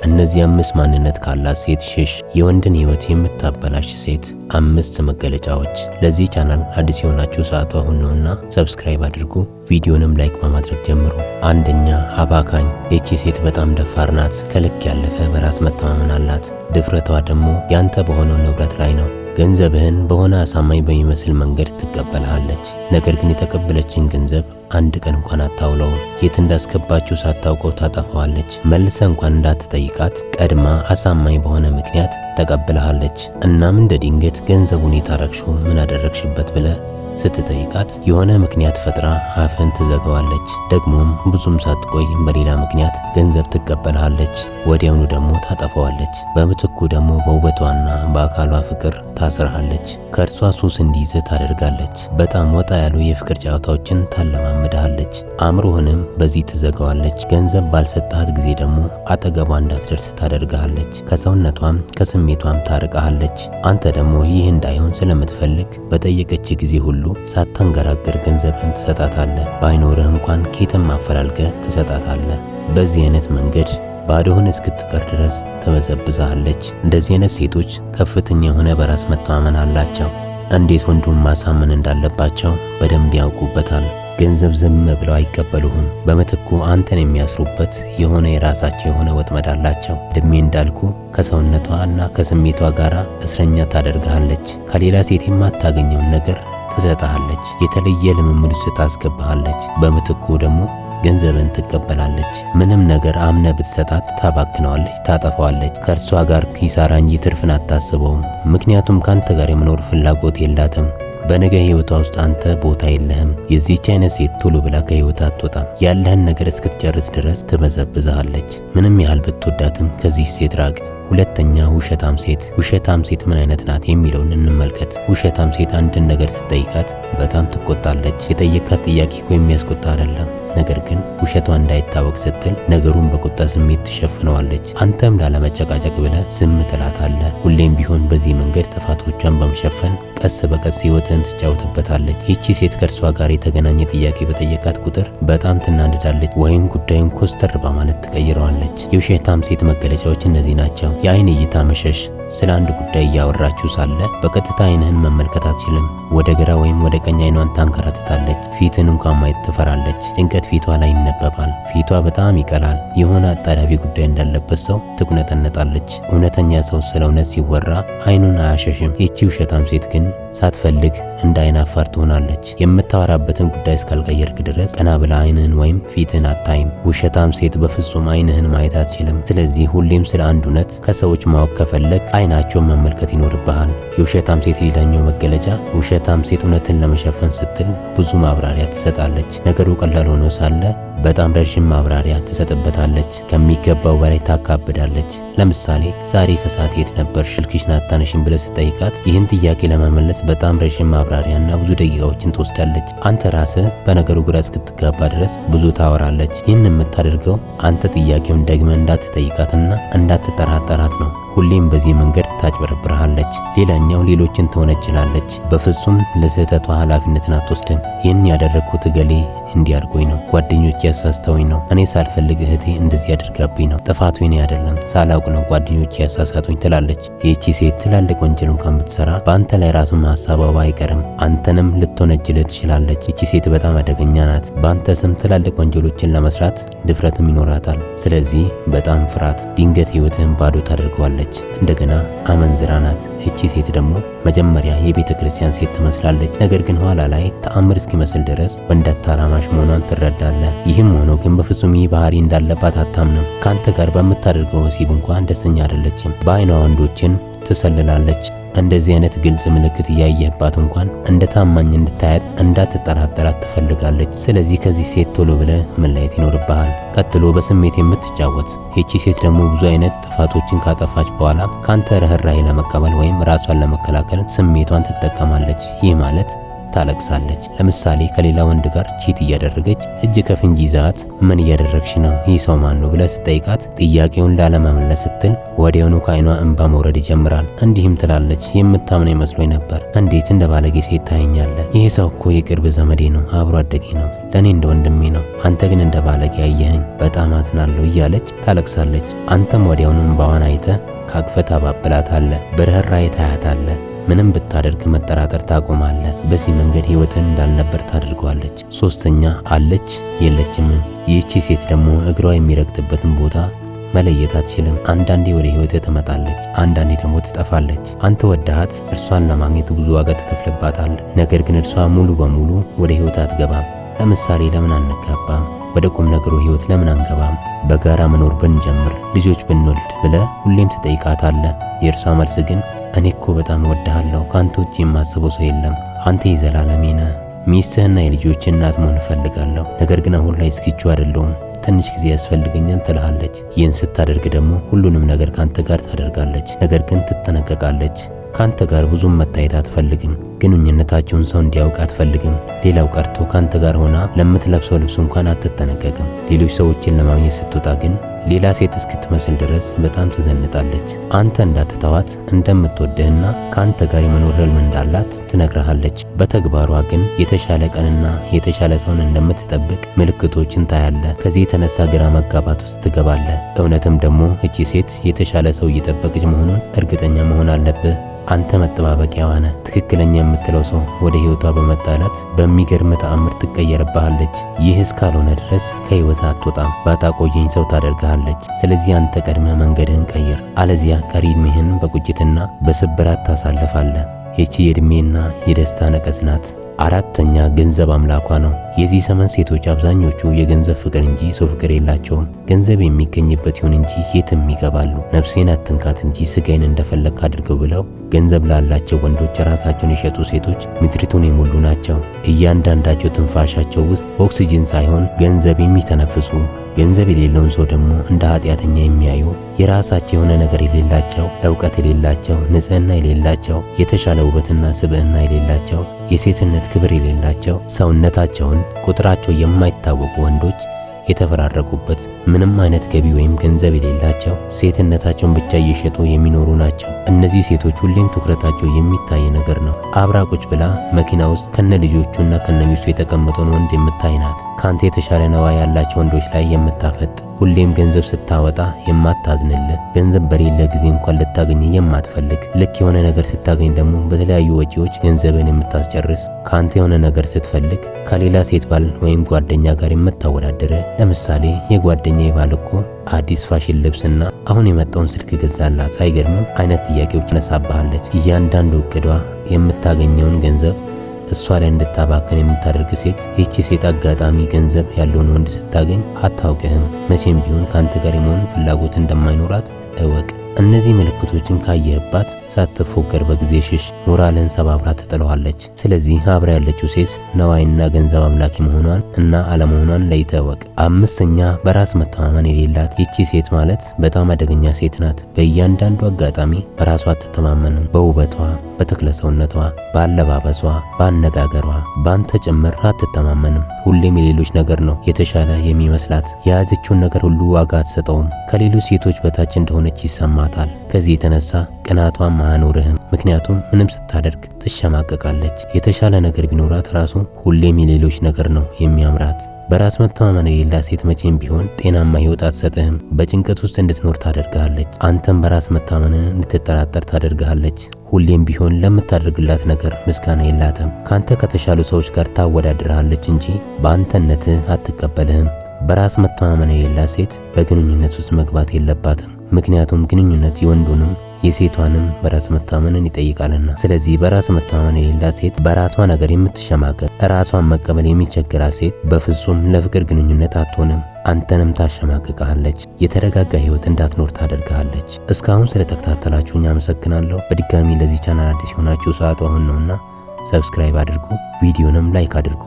እነዚህ 5 ማንነት ካላት ሴት ሽሽ። የወንድን ህይወት የምታበላሽ ሴት 5 መገለጫዎች። ለዚህ ቻናል አዲስ የሆናችሁ ሰዓቱ አሁን ነውና ሰብስክራይብ አድርጉ። ቪዲዮንም ላይክ በማድረግ ጀምሩ። አንደኛ አባካኝ። ይቺ ሴት በጣም ደፋር ናት። ከልክ ያለፈ በራስ መተማመን አላት። ድፍረቷ ደግሞ ያንተ በሆነው ንብረት ላይ ነው። ገንዘብህን በሆነ አሳማኝ በሚመስል መንገድ ትቀበላለች። ነገር ግን የተቀበለችን ገንዘብ አንድ ቀን እንኳን አታውለውም። የት እንዳስገባችሁ ሳታውቀው ታጠፋዋለች። መልሰ እንኳን እንዳትጠይቃት ቀድማ አሳማኝ በሆነ ምክንያት ተቀብለሃለች። እናም እንደ ድንገት ገንዘቡን የታረክሽው ምን አደረግሽበት ብለ ስትጠይቃት የሆነ ምክንያት ፈጥራ አፍን ትዘጋዋለች። ደግሞም ብዙም ሳትቆይ በሌላ ምክንያት ገንዘብ ትቀበላለች። ወዲያውኑ ደግሞ ታጠፋዋለች። በምትኩ ደግሞ በውበቷና በአካሏ ፍቅር ታስርሃለች። ከእርሷ ሱስ እንዲይዝ ታደርጋለች። በጣም ወጣ ያሉ የፍቅር ጨዋታዎችን ታለማምድሃለች። አእምሮህንም በዚህ ትዘጋዋለች። ገንዘብ ባልሰጣት ጊዜ ደግሞ አጠገቧ እንዳትደርስ ታደርግሃለች። ከሰውነቷም ከስሜቷም ታርቀሃለች። አንተ ደግሞ ይህ እንዳይሆን ስለምትፈልግ በጠየቀች ጊዜ ሁሉ ሳታንገራገር ገንዘብህን ትሰጣታለህ። ባይኖርህ እንኳን ኬትም አፈላልገህ ትሰጣታለህ። በዚህ አይነት መንገድ ባዶህን እስክትቀር ድረስ ትበዘብዛለች። እንደዚህ አይነት ሴቶች ከፍተኛ የሆነ በራስ መተማመን አላቸው። እንዴት ወንዱን ማሳመን እንዳለባቸው በደንብ ያውቁበታል። ገንዘብ ዝም ብለው አይቀበሉህም። በምትኩ አንተን የሚያስሩበት የሆነ የራሳቸው የሆነ ወጥመድ አላቸው። ድሜ እንዳልኩ ከሰውነቷ እና ከስሜቷ ጋር እስረኛ ታደርግሃለች። ከሌላ ሴት የማታገኘውን ነገር ትሰጣለች። የተለየ ልምምድ ውስጥ ታስገባሃለች። በምትኩ ደግሞ ገንዘብን ትቀበላለች። ምንም ነገር አምነ ብትሰጣት ታባክነዋለች፣ ታጠፋዋለች። ከእርሷ ጋር ኪሳራ እንጂ ትርፍን አታስበውም። ምክንያቱም ካንተ ጋር የመኖር ፍላጎት የላትም። በነገ ህይወቷ ውስጥ አንተ ቦታ የለህም። የዚህች አይነት ሴት ቶሎ ብላ ከህይወት አትወጣም። ያለህን ነገር እስክትጨርስ ድረስ ትበዘብዛለች። ምንም ያህል ብትወዳትም ከዚህ ሴት ራቅ። ሁለተኛ ውሸታም ሴት። ውሸታም ሴት ምን አይነት ናት የሚለውን እንመልከት። ውሸታም ሴት አንድን ነገር ስትጠይቃት በጣም ትቆጣለች። የጠየቃት ጥያቄ እኮ የሚያስቆጣ አይደለም። ነገር ግን ውሸቷ እንዳይታወቅ ስትል ነገሩን በቁጣ ስሜት ትሸፍነዋለች። አንተም ላለመጨቃጨቅ ብለህ ዝም ትላታለህ። ሁሌም ቢሆን በዚህ መንገድ ጥፋቶቿን በመሸፈን ቀስ በቀስ ህይወትን ትጫወትበታለች። ይቺ ሴት ከእርሷ ጋር የተገናኘ ጥያቄ በጠየቃት ቁጥር በጣም ትናደዳለች፣ ወይም ጉዳዩን ኮስተር በማለት ትቀይረዋለች። የውሸታም ሴት መገለጫዎች እነዚህ ናቸው። የአይን እይታ መሸሽ። ስለ አንድ ጉዳይ እያወራችሁ ሳለ በቀጥታ አይንህን መመልከት አትችልም። ወደ ግራ ወይም ወደ ቀኝ አይኗን ታንከራትታለች። ፊትን እንኳን ማየት ትፈራለች። ጭንቀት ፊቷ ላይ ይነበባል። ፊቷ በጣም ይቀላል። የሆነ አጣዳፊ ጉዳይ እንዳለበት ሰው ትቁነጠነጣለች። እውነተኛ ሰው ስለ እውነት ሲወራ አይኑን አያሸሽም። ይቺ ውሸታም ሴት ግን ሳትፈልግ እንደ አይን አፋር ትሆናለች። የምታወራበትን ጉዳይ እስካልቀየርክ ድረስ ቀና ብላ አይንህን ወይም ፊትን አታይም። ውሸታም ሴት በፍጹም አይንህን ማየት አትችልም። ስለዚህ ሁሌም ስለ አንድ እውነት ከሰዎች ማወቅ ከፈለግ አይናቸውን መመልከት ይኖርብሃል። የውሸታም ሴት ሌላኛው መገለጫ፣ ውሸታም ሴት እውነትን ለመሸፈን ስትል ብዙ ማብራሪያ ትሰጣለች። ነገሩ ቀላል ሆኖ ሳለ በጣም ረዥም ማብራሪያ ትሰጥበታለች። ከሚገባው በላይ ታካብዳለች። ለምሳሌ ዛሬ ከሰዓት የት ነበርሽ? ስልክሽን አታነሽም ብለህ ስትጠይቃት ይህን ጥያቄ ለመመለስ በጣም ረዥም ማብራሪያና ብዙ ደቂቃዎችን ትወስዳለች። አንተ ራስህ በነገሩ ግራ እስክትጋባ ድረስ ብዙ ታወራለች። ይህን የምታደርገው አንተ ጥያቄውን ደግመህ እንዳትጠይቃትና እንዳትጠራጠራት ነው። ሁሌም በዚህ መንገድ ታጭበረብርሃለች። ሌላኛው ሌሎችን ትወነጅላለች። በፍጹም ለስህተቷ ኃላፊነትን አትወስድም። ይህን ያደረግኩት እገሌ እንዲያርጎኝ ነው፣ ጓደኞቼ ያሳስተውኝ ነው፣ እኔ ሳልፈልግ እህቴ እንደዚህ ያደርጋብኝ ነው፣ ጥፋቱ የኔ አይደለም፣ ሳላውቅ ነው ጓደኞቼ ያሳሳቱኝ ትላለች። ይህቺ ሴት ትላልቅ ወንጀል እንኳን ብትሰራ በአንተ ላይ ራሱን ማሳባባ አይቀርም። አንተንም ልትወነጅልህ ትችላለች። ይህቺ ሴት በጣም አደገኛ ናት። በአንተ ስም ትላልቅ ወንጀሎችን ለመስራት ድፍረትም ይኖራታል። ስለዚህ በጣም ፍራት። ድንገት ህይወትህን ባዶ ታደርገዋለች። እንደገና አመንዝራ ናት። ይቺ ሴት ደግሞ መጀመሪያ የቤተ ክርስቲያን ሴት ትመስላለች። ነገር ግን ኋላ ላይ ተአምር እስኪመስል ድረስ ወንድ አታላማሽ መሆኗን ትረዳለህ። ይህም ሆኖ ግን በፍጹም ይህ ባህሪ እንዳለባት አታምንም። ከአንተ ጋር በምታደርገው ወሲብ እንኳን ደስተኛ አይደለችም። በአይኗ ወንዶችን ትሰልላለች። እንደዚህ አይነት ግልጽ ምልክት እያየህባት እንኳን እንደ ታማኝ እንድታያት እንዳትጠራጠራት ትፈልጋለች። ስለዚህ ከዚህ ሴት ቶሎ ብለህ መለየት ይኖርብሃል። ቀጥሎ በስሜት የምትጫወት። ይቺ ሴት ደግሞ ብዙ አይነት ጥፋቶችን ካጠፋች በኋላ ካንተ ርህራሄ ለመቀበል ወይም ራሷን ለመከላከል ስሜቷን ትጠቀማለች። ይህ ማለት ታለቅሳለች። ለምሳሌ ከሌላ ወንድ ጋር ቺት እያደረገች እጅ ከፍንጅ ይዛት ምን እያደረግሽ ነው? ይህ ሰው ማን ነው ብለህ ስትጠይቃት ጥያቄውን ላለመመለስ ስትል ወዲያውኑ ከዓይኗ እንባ መውረድ ይጀምራል። እንዲህም ትላለች፣ የምታምነው መስሎኝ ነበር። እንዴት እንደ ባለጌ ሴት ታየኛለህ? ይሄ ሰው እኮ የቅርብ ዘመዴ ነው፣ አብሮ አደጌ ነው። ለእኔ እንደ ወንድሜ ነው፣ አንተ ግን እንደ ባለጌ ያየኸኝ፣ በጣም አዝናለሁ እያለች ታለቅሳለች። አንተም ወዲያውኑ እንባዋን አይተህ አቅፈህ ታባብላታለህ፣ በርህራሄ ታያታለህ። ምንም ብታደርግ መጠራጠር ታቆማለህ። በዚህ መንገድ ህይወትን እንዳልነበር ታደርገዋለች። ሶስተኛ አለች የለችም። ይህቺ ሴት ደግሞ እግሯ የሚረግጥበትን ቦታ መለየት አትችልም። አንዳንዴ ወደ ህይወት ትመጣለች፣ አንዳንዴ ደግሞ ትጠፋለች። አንተ ወዳሃት እርሷን ለማግኘት ብዙ ዋጋ ትከፍልባታል። ነገር ግን እርሷ ሙሉ በሙሉ ወደ ህይወት አትገባም። ለምሳሌ ለምን አንጋባም? ወደ ቁም ነገሩ ህይወት ለምን አንገባም? በጋራ መኖር ብንጀምር፣ ልጆች ብንወልድ ብለ ሁሌም ትጠይቃታለህ። የእርሷ መልስ ግን እኔ እኮ በጣም እወድሃለሁ፣ ከአንተ ውጭ የማስበው ሰው የለም፣ አንተ የዘላለሜ ነህ፣ ሚስትህና የልጆች እናት መሆን እፈልጋለሁ፣ ነገር ግን አሁን ላይ ዝግጁ አይደለሁም፣ ትንሽ ጊዜ ያስፈልገኛል ትልሃለች። ይህን ስታደርግ ደግሞ ሁሉንም ነገር ካንተ ጋር ታደርጋለች፣ ነገር ግን ትጠነቀቃለች። ካንተ ጋር ብዙም መታየት አትፈልግም። ግንኙነታቸውን ሰው እንዲያውቅ አትፈልግም። ሌላው ቀርቶ ካንተ ጋር ሆና ለምትለብሰው ልብስ እንኳን አትጠነቀቅም። ሌሎች ሰዎችን ለማግኘት ስትወጣ ግን ሌላ ሴት እስክትመስል ድረስ በጣም ትዘንጣለች። አንተ እንዳትተዋት እንደምትወድህና ካንተ ጋር የመኖር ህልም እንዳላት ትነግርሃለች። በተግባሯ ግን የተሻለ ቀንና የተሻለ ሰውን እንደምትጠብቅ ምልክቶችን ታያለህ። ከዚህ የተነሳ ግራ መጋባት ውስጥ ትገባለህ። እውነትም ደግሞ እቺ ሴት የተሻለ ሰው እየጠበቀች መሆኑን እርግጠኛ መሆን አለብህ። አንተ መጠባበቂያዋ ነህ። ትክክለኛ የምትለው ሰው ወደ ህይወቷ በመጣላት በሚገርም ተአምር ትቀየርብሃለች። ይህ እስካልሆነ ድረስ ከህይወት አትወጣም፣ ባታቆየኝ ሰው ታደርግሃለች። ስለዚህ አንተ ቀድመህ መንገድህን ቀይር፣ አለዚያ ቀሪ ዕድሜህን በቁጭትና በስብራት ታሳልፋለህ። ይቺ የዕድሜና የደስታ ነቀዝ ናት። አራተኛ ገንዘብ አምላኳ ነው። የዚህ ዘመን ሴቶች አብዛኞቹ የገንዘብ ፍቅር እንጂ ሰው ፍቅር የላቸውም። ገንዘብ የሚገኝበት ይሁን እንጂ የትም ይገባሉ። ነፍሴን አትንካት እንጂ ስጋዬን እንደፈለክ አድርገው ብለው ገንዘብ ላላቸው ወንዶች ራሳቸውን የሸጡ ሴቶች ምድሪቱን የሞሉ ናቸው። እያንዳንዳቸው ትንፋሻቸው ውስጥ ኦክሲጅን ሳይሆን ገንዘብ የሚተነፍሱ፣ ገንዘብ የሌለውን ሰው ደግሞ እንደ ኃጢአተኛ የሚያዩ፣ የራሳቸው የሆነ ነገር የሌላቸው፣ ዕውቀት የሌላቸው፣ ንጽህና የሌላቸው፣ የተሻለ ውበትና ስብዕና የሌላቸው፣ የሴትነት ክብር የሌላቸው፣ ሰውነታቸውን ቁጥራቸው የማይታወቁ ወንዶች የተፈራረቁበት፣ ምንም አይነት ገቢ ወይም ገንዘብ የሌላቸው፣ ሴትነታቸውን ብቻ እየሸጡ የሚኖሩ ናቸው። እነዚህ ሴቶች ሁሌም ትኩረታቸው የሚታይ ነገር ነው። አብራ ቁጭ ብላ መኪና ውስጥ ከነ ልጆቹና ከነ ሚስቱ የተቀመጠውን ወንድ የምታይ ናት። ካንተ የተሻለ ነዋ ያላቸው ወንዶች ላይ የምታፈጥ፣ ሁሌም ገንዘብ ስታወጣ የማታዝንልህ፣ ገንዘብ በሌለ ጊዜ እንኳን ልታገኝ የማትፈልግ፣ ልክ የሆነ ነገር ስታገኝ ደግሞ በተለያዩ ወጪዎች ገንዘብን የምታስጨርስ፣ ካንተ የሆነ ነገር ስትፈልግ ከሌላ ሴት ባል ወይም ጓደኛ ጋር የምታወዳደረ። ለምሳሌ የጓደኛዬ ባል እኮ አዲስ ፋሽን ልብስና አሁን የመጣውን ስልክ ገዛላት አይገርምም አይነት ጥያቄዎች ነሳባለች። እያንዳንዱ እቅዷ የምታገኘውን ገንዘብ እሷ ላይ እንድታባክን የምታደርግ ሴት። ይህቺ ሴት አጋጣሚ ገንዘብ ያለውን ወንድ ስታገኝ አታውቅህም። መቼም ቢሆን ካንተ ጋር የመሆን ፍላጎት እንደማይኖራት እወቅ። እነዚህ ምልክቶችን ካየህባት ሳትፎገር በጊዜ ሽሽ፣ ሞራልን ሰባብራ ትጥለዋለች። ስለዚህ አብራ ያለችው ሴት ነዋይና ገንዘብ አምላኪ መሆኗን እና አለመሆኗን ለይተህ እወቅ። አምስተኛ በራስ መተማመን የሌላት። ይቺ ሴት ማለት በጣም አደገኛ ሴት ናት። በእያንዳንዱ አጋጣሚ በራሷ አትተማመንም። በውበቷ፣ በተክለ ሰውነቷ፣ በአለባበሷ፣ በአነጋገሯ፣ በአንተ ጭምር አትተማመንም። ሁሌም የሌሎች ነገር ነው የተሻለ የሚመስላት። የያዘችውን ነገር ሁሉ ዋጋ አትሰጠውም። ከሌሎች ሴቶች በታች እንደሆነች ይሰማታል። ከዚህ የተነሳ ቅናቷም አያኖርህም። ምክንያቱም ምንም ስታደርግ ትሸማቀቃለች። የተሻለ ነገር ቢኖራት ራሱ ሁሌም የሌሎች ነገር ነው የሚያምራት። በራስ መተማመን የሌላት ሴት መቼም ቢሆን ጤናማ ህይወት አትሰጥህም። በጭንቀት ውስጥ እንድትኖር ታደርግሃለች። አንተም በራስ መተማመንን እንድትጠራጠር ታደርግሃለች። ሁሌም ቢሆን ለምታደርግላት ነገር ምስጋና የላትም። ካንተ ከተሻሉ ሰዎች ጋር ታወዳድርሃለች እንጂ በአንተነትህ አትቀበልህም። በራስ መተማመን የሌላት ሴት በግንኙነት ውስጥ መግባት የለባትም። ምክንያቱም ግንኙነት የወንዱንም የሴቷንም በራስ መተማመንን ይጠይቃልና። ስለዚህ በራስ መተማመን የሌላት ሴት፣ በራሷ ነገር የምትሸማቀቅ፣ ራሷን መቀበል የሚቸግራት ሴት በፍጹም ለፍቅር ግንኙነት አትሆንም። አንተንም ታሸማቅቃለች። የተረጋጋ ህይወት እንዳትኖር ታደርግሃለች። እስካሁን ስለተከታተላችሁኝ አመሰግናለሁ። በድጋሚ ለዚህ ቻናል አዲስ የሆናችሁ ሰዓቱ አሁን ነውና ሰብስክራይብ አድርጉ፣ ቪዲዮንም ላይክ አድርጉ።